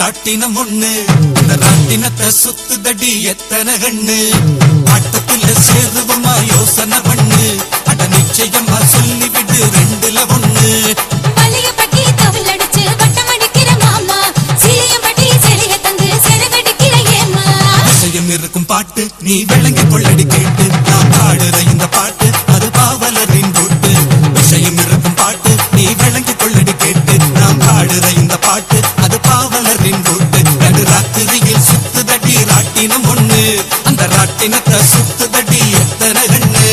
ராட்டினம் ஒண்ணு அந்த ராட்டினத்தை சுத்துதடி எத்தனை கண்ணு ஆட்டத்துல சேருவமா யோசனை பண்ணு அட நிச்சயமா சொல்லிவிடு ரெண்டுல ஒண்ணு பள்ளியப்பட்டி தவள் அடிச்சு வட்டம் அடிக்கிற மாமா சீலியம்பட்டி சிலைய தந்து சிறகடிக்கிற ஏமா விஷயம் இருக்கும் பாட்டு நீ விளங்கி கொள்ளடி கேட்டு நான் பாடுற இந்த பாட்டு அது பாவலரின் கூட்டு விஷயம் இருக்கும் பாட்டு நீ விளங்கி கொள்ளடி கேட்டு நான் பாடுற இந்த பாட்டு அது பாவலரின் கூட்டு நடு ராத்திரியில் சுத்துதடி ராட்டினம் ஒண்ணு அந்த ராட்டினத்தை சுத்துதடி எத்தனை கண்ணு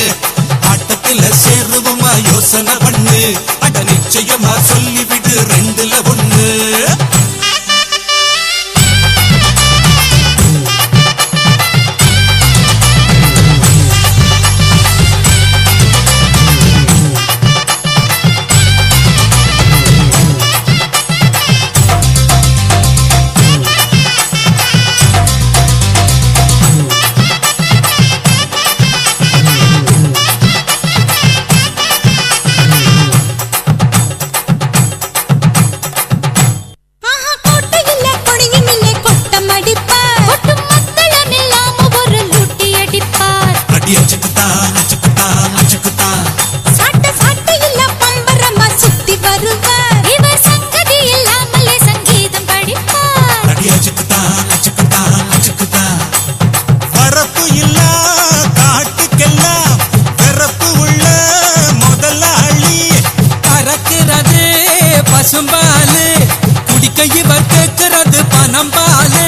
ஆட்டத்துல சேருவமா யோசனை பண்ணு அட நிச்சயமா சொல்லிவிடு ரெண்டுல ஒண்ணு பசும்பாலு குடிக்க இவர் கேட்கிறது பணம் பாலு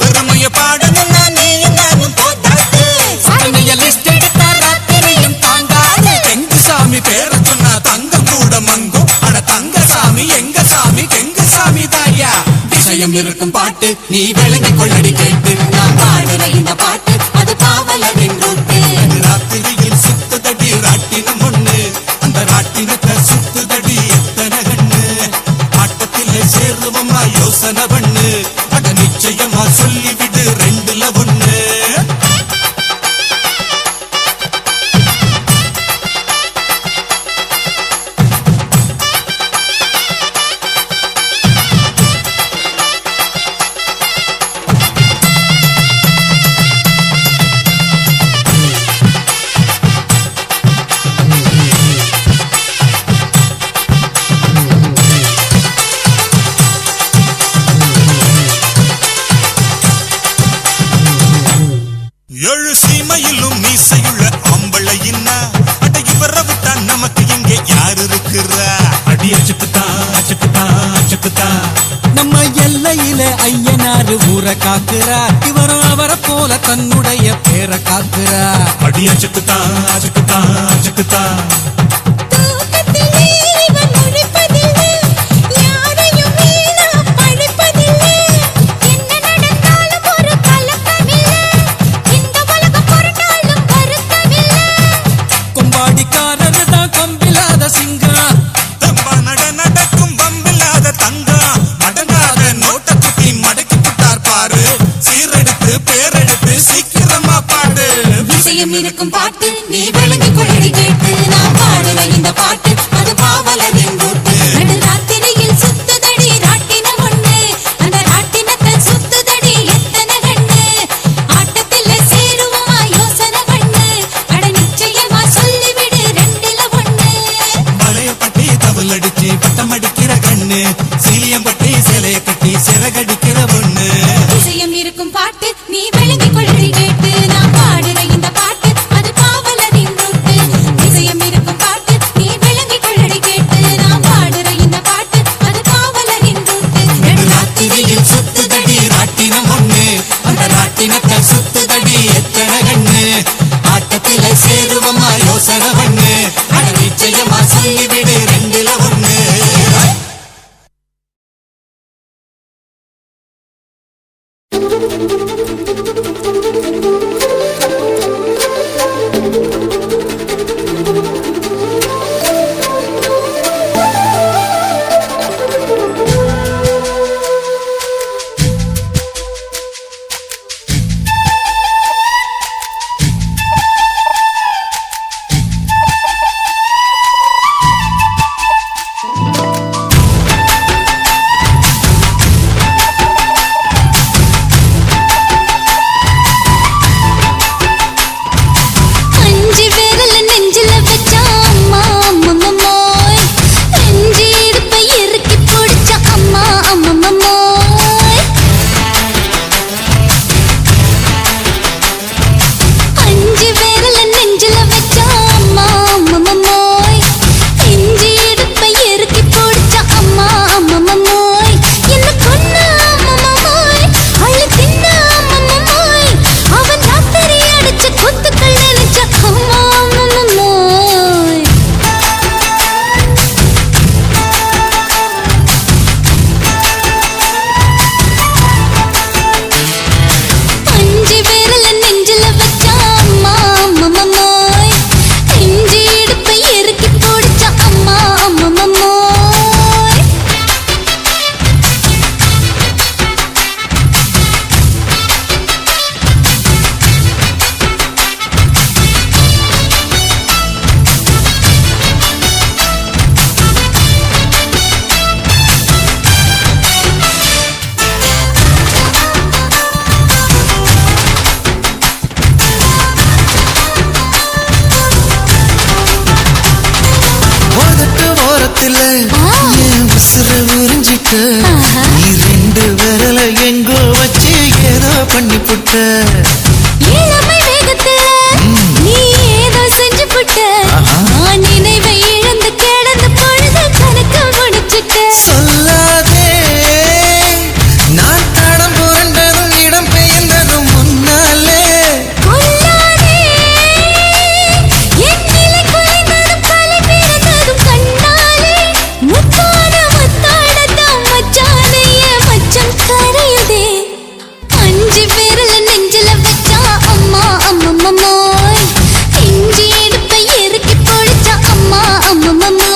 பெருமைய பாடணும்னா நீ நானும் போட்டாது சமைய லிஸ்ட் எடுத்தா ராத்திரியும் தாங்காது எங்க சாமி பேர சொன்னா தங்கம் கூட மங்கும் அட தங்க சாமி எங்க சாமி எங்க சாமி தாயா விஷயம் இருக்கும் பாட்டு நீ விளங்கி கொள்ளடி கேட்டு நான் பாடுற இந்த பாட்டு அது பாவலரின் கூட்டு ராத்திரியில் சுத்துதடி ராட்டினம் ஒண்ணு அந்த ராட்டினத்தை சுத்துதடி எத்தனை கண்ணு ஆட்டத்திலே சேருவமா யோசனை பண்ணு அட நிச்சயமா சொல்லிவிடு ரெண்டுல ஒண்ணு ஏழு சீமையிலும் மீசையுள்ள ஆம்பளையின்னா அட இவரை விட்டா நமக்கு இங்கே யாரு இருக்கிறா அடி அச்சுக்குத்தா அச்சுக்குத்தா அச்சுக்குத்தா நம்ம எல்லையில ஐயனாரு ஊரை காக்குறா இவரும் அவரை போல தன்னுடைய பேரை காக்குறா அடி அச்சுக்குத்தா அச்சுக்குத்தா அச்சுக்குத்தா இருக்கும் பாட்டு நீ விளங்கி கொள்ளடி கேட்டு நான் பாடுற இந்த பாட்டு அது பாவலரின் கூட்டு நடு ராத்திரியில் சுத்துதடி ராட்டினம் ஒண்ணு அந்த ராட்டினத்தை சுத்துதடி எத்தனை கண்ணு ஆட்டத்துல சேருவமா யோசனை பண்ணு அட நிச்சயமா சொல்லிவிடு ரெண்டுல ஒண்ணு நேரத்துல என் உசுர உறிஞ்சிட்ட நீ 2 விரல எங்கோ வச்சு ஏதோ பண்ணி புட்ட இளமை வேகத்துல நீ ஏதோ செஞ்சு புட்ட நான் நினைவை இழந்து கிடந்த பொழுது கணக்கு முடிச்சிட்ட சொல்லாதே நான் தடம் புரண்டதும் இடம் பெயர்ந்ததும் முன்னாலே கொல்லாதே என் நிலை குலைந்ததும் தலை பிறந்ததும் கண்ணாலே முத்தான முத்தாடத்தான் மச்சானைய மச்சம் கரையுதே 5 விரல நெஞ்சில வச்சா அம்மா அம்மம்மோய் இஞ்சி எடுப்பை இறுக்கி பொழிச்சா அம்மா அம்மம்மோய்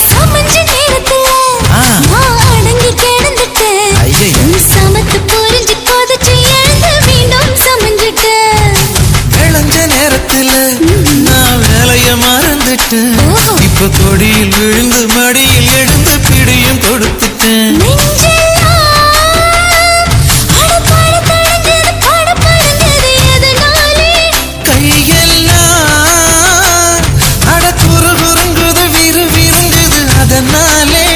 சமஞ்ச நேரத்துல நான் அடங்கி கிடந்துட்டேன் ஐயையோ. நீ சமத்து புரிஞ்சு கொதிச்சு எழுந்து மீண்டும் சமஞ்சிட்டேன் விளைஞ்ச நேரத்துல நான் வேலைய மறந்துட்டேன் ஓஹோ. இப்ப கொடியில் விழுந்து மடியில் எழுந்து பிடியும் கொடுத்துட்டேன் நெஞ்செல்லாம் அடப்பாடு தடைஞ்சது படபடந்தது எதனாலே கையெல்லாம் அட குறுகுறுங்குது விறுவிறுங்குது அதனாலே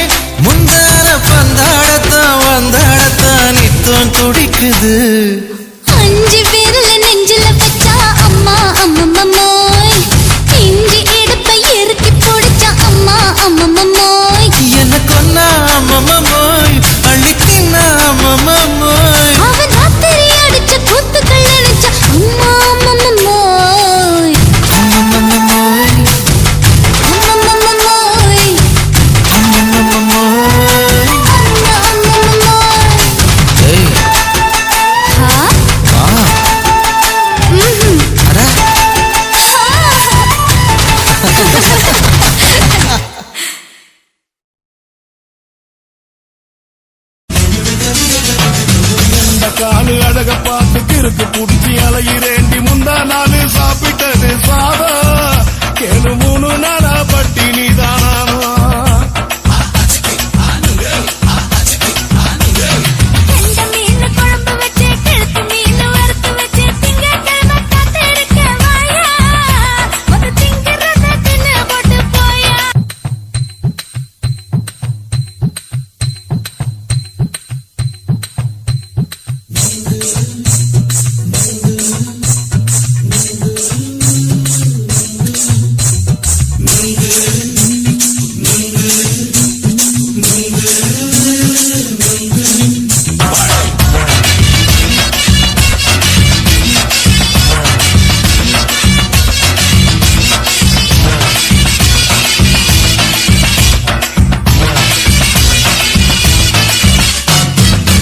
முந்தான பந்தாடத்தான் வந்தாடத்தான் நித்தம் துடிக்குது 5 விரல நெஞ்சில வச்சா அம்மா அம்மம்மோய் இஞ்சி எடுப்பை இறுக்கி பொடிச்சா அம்மா அம்மம்மோய் என்ன கொன்னா அம்மம்மோய் அள்ளித்தின்னா அம்மம்மோய் அவன் ராத்திரி அடிச்ச குத்துக்கள் நினைச்சா அம்மா அம்மம்மோய் அம்மம்மோய் அம்மம்மோய் அம்மம்மோய் அம்மா அம்மம்மோய் ஏய் ஹா வா அட இந்த காலு அழக பார்த்து கிறுக்கு புடிச்சி அலையிறேண்டி முந்தா நாளு சாப்பிட்டது சாதா கேளு 3 நாளா பட்டினி தானா கண்ட மீன் குழம்பு வச்சு கெளுத்து மீன் வறுத்து வச்சு திங்கக்கிழமை காத்தெடுக்க வாயா மொத்த திங்கிறத தின்னு போட்டு போயா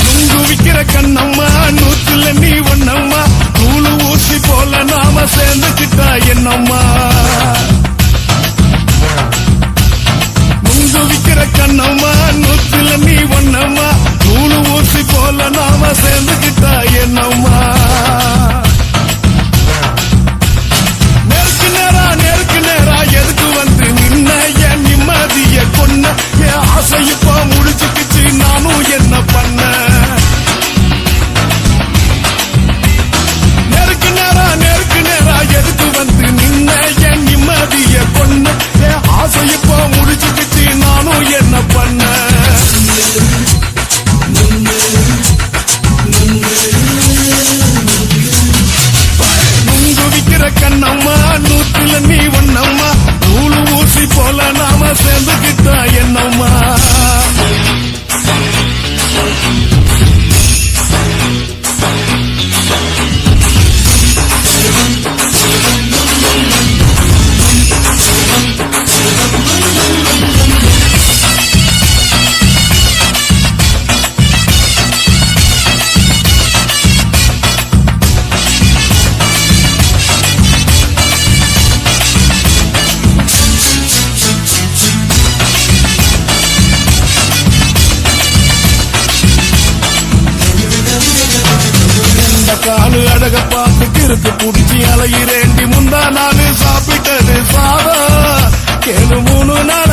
நுங்கு விக்கிற கண்ணம்மா நூத்துல நீ ஒண்ணம்மா நூலு ஊசி போல நாம சேர்ந்துக்கிட்டா என்னம்மா நுங்கு விக்கிற கண்ணம்மா நூத்துல நீ ஒண்ணம்மா நூலு ஊசி போல நாம சேர்ந்துக்கிட்டா என்னம்மா நேருக்கு நேரா எதுக்கு வந்து நின்ன என் நிம்மதிய கொன்ன என் ஆசை இப்ப முடிச்சுக்கிச்சு நானும் என்ன பண்ண நேருக்கு நேரா எதுக்கு வந்து நின்ன அழக பார்த்து கிறுக்கு புடிச்சி அலையிறேண்டி முந்தா நாள் சாப்பிட்டது சாதா கேளு 3 நாள்